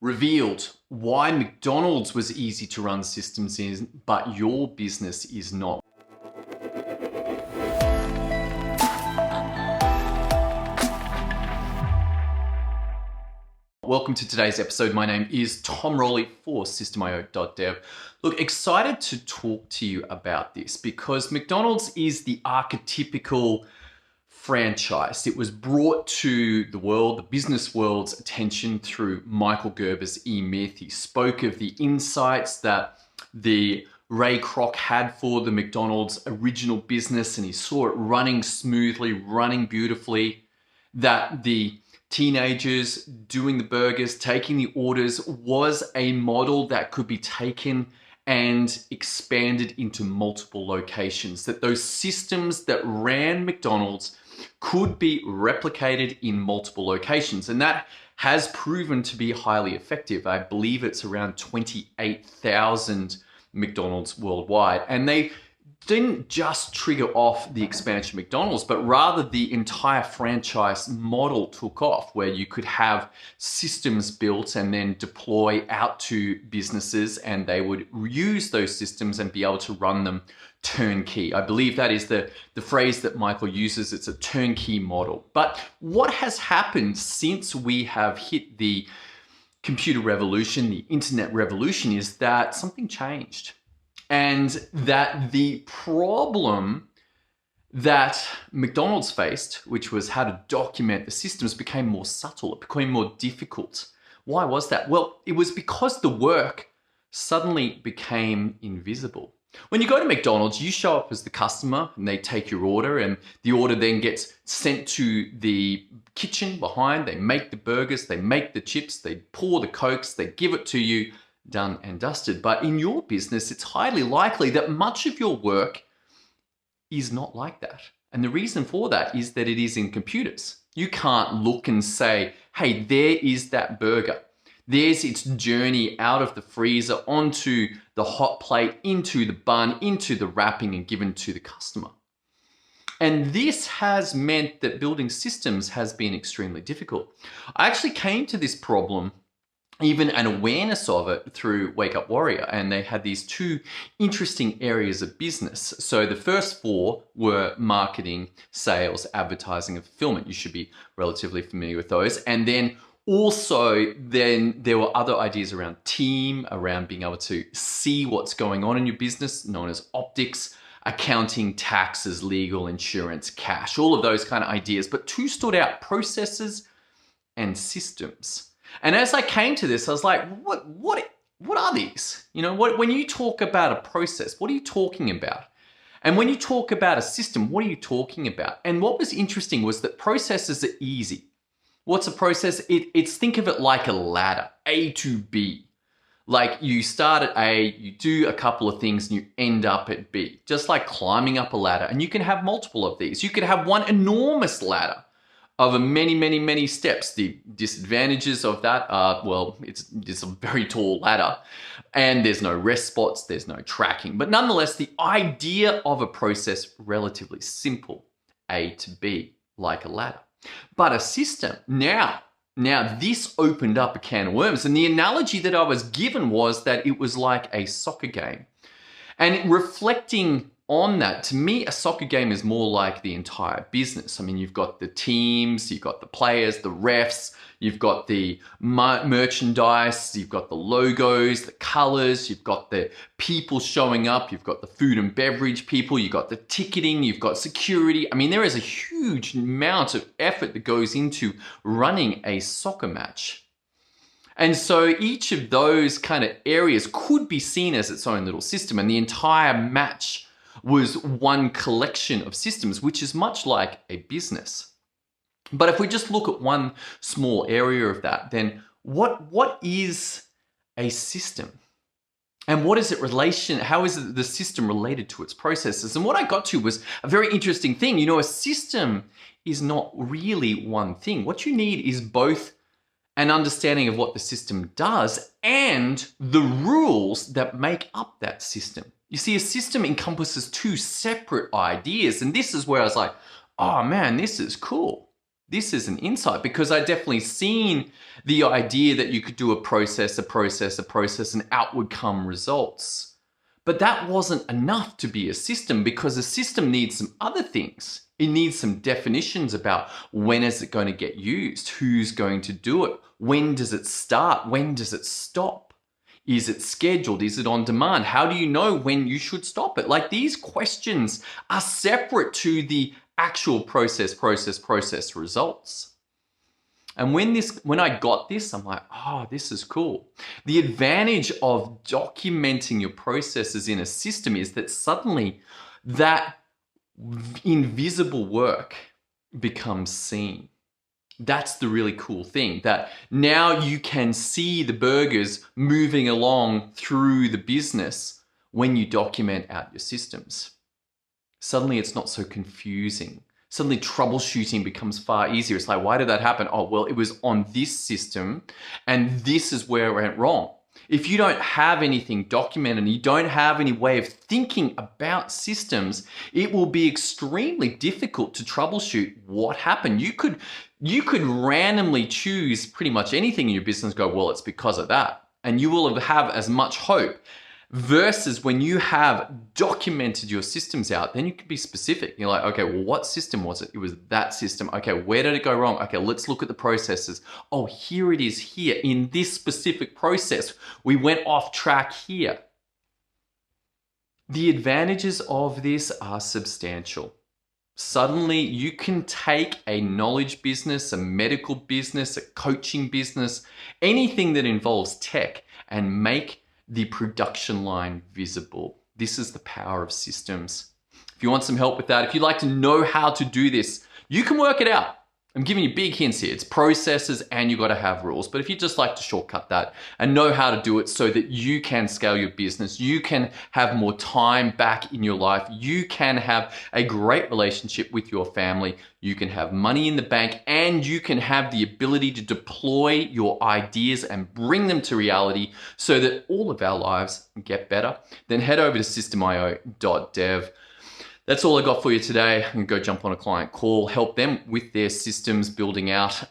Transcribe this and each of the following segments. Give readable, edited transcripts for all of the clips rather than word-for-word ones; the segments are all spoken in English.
Revealed why McDonald's was easy to run systems in, but your business is not. Welcome to today's episode. My name is Tom Rolley for System.io.dev. Look, excited to talk to you about this because McDonald's is the archetypical franchise. It was brought to the world, the business world's attention through Michael Gerber's E-Myth. He spoke of the insights that the Ray Kroc had for the McDonald's original business, and he saw it running smoothly, running beautifully, that the teenagers doing the burgers, taking the orders was a model that could be taken and expanded into multiple locations, that those systems that ran McDonald's could be replicated in multiple locations. And that has proven to be highly effective. I believe it's around 28,000 McDonald's worldwide. And they didn't just trigger off the expansion of McDonald's, but rather the entire franchise model took off, where you could have systems built and then deploy out to businesses, and they would use those systems and be able to run them turnkey. I believe that is the phrase that Michael uses. It's a turnkey model. But what has happened since we have hit the computer revolution, the internet revolution, is that something changed. And that the problem that McDonald's faced, which was how to document the systems, became more subtle. It became more difficult. Why was that? Well, it was because the work suddenly became invisible. When you go to McDonald's, you show up as the customer and they take your order, and the order then gets sent to the kitchen behind. They make the burgers, they make the chips, they pour the Cokes, they give it to you, done and dusted. But in your business, it's highly likely that much of your work is not like that. And the reason for that is that it is in computers. You can't look and say, hey, there is that burger. There's its journey out of the freezer onto the hot plate, into the bun, into the wrapping, and given to the customer. And this has meant that building systems has been extremely difficult. I actually came to this problem, even an awareness of it, through Wake Up Warrior, and they had these two interesting areas of business. So the first four were marketing, sales, advertising, and fulfillment. You should be relatively familiar with those. And then also, then there were other ideas around team, around being able to see what's going on in your business, known as optics, accounting, taxes, legal, insurance, cash, all of those kind of ideas. But two stood out: processes and systems. And as I came to this, I was like, what are these? You know, when you talk about a process, what are you talking about? And when you talk about a system, what are you talking about? And what was interesting was that processes are easy. What's a process? It's think of it like a ladder, A to B. Like you start at A, you do a couple of things, and you end up at B. Just like climbing up a ladder. And you can have multiple of these. You could have one enormous ladder of many steps. The disadvantages of that are, well, it's a very tall ladder, and there's no rest spots, there's no tracking. But nonetheless, the idea of a process, relatively simple, A to B, like a ladder. But a system, now this opened up a can of worms. And the analogy that I was given was that it was like a soccer game. And reflecting on that, to me, a soccer game is more like the entire business. I mean, you've got the teams, you've got the players, the refs, you've got the merchandise, you've got the logos, the colors, you've got the people showing up, you've got the food and beverage people, you've got the ticketing, you've got security. I mean, there is a huge amount of effort that goes into running a soccer match. And so each of those kind of areas could be seen as its own little system, and the entire match was one collection of systems, which is much like a business. But if we just look at one small area of that, then what is a system? And what is it how is the system related to its processes? And what I got to was a very interesting thing. You know, a system is not really one thing. What you need is both an understanding of what the system does and the rules that make up that system. You see, a system encompasses two separate ideas, and this is where I was like, oh man, this is cool. This is an insight because I definitely seen the idea that you could do a process, and out would come results. But that wasn't enough to be a system because a system needs some other things. It needs some definitions about when is it going to get used, who's going to do it, when does it start, when does it stop? Is it scheduled? Is it on demand? How do you know when you should stop it? Like, these questions are separate to the actual process results. And when I got this, I'm like, oh, this is cool. The advantage of documenting your processes in a system is that suddenly that invisible work becomes seen. That's the really cool thing, that now you can see the burgers moving along through the business when you document out your systems. Suddenly it's not so confusing. Suddenly troubleshooting becomes far easier. It's like, why did that happen? Oh, well, it was on this system and this is where it went wrong. If you don't have anything documented and you don't have any way of thinking about systems, it will be extremely difficult to troubleshoot what happened. You could randomly choose pretty much anything in your business, go, well, it's because of that. And you will have as much hope. Versus when you have documented your systems out, then you can be specific. You're like, okay, well, what system was it? It was that system. Okay, where did it go wrong? Okay, let's look at the processes. Oh, here it is here. In this specific process, we went off track here. The advantages of this are substantial. Suddenly, you can take a knowledge business, a medical business, a coaching business, anything that involves tech, and make the production line visible. This is the power of systems. If you want some help with that, if you'd like to know how to do this, you can work it out. I'm giving you big hints here. It's processes and you got to have rules. But if you just like to shortcut that and know how to do it so that you can scale your business, you can have more time back in your life, you can have a great relationship with your family, you can have money in the bank, and you can have the ability to deploy your ideas and bring them to reality so that all of our lives get better, then head over to systemio.dev. That's all I got for you today. I'm gonna go jump on a client call, help them with their systems building out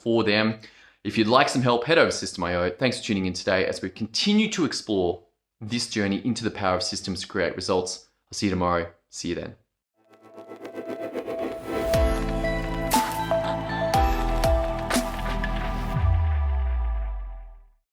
for them. If you'd like some help, head over to System.io. Thanks for tuning in today as we continue to explore this journey into the power of systems to create results. I'll see you tomorrow. See you then.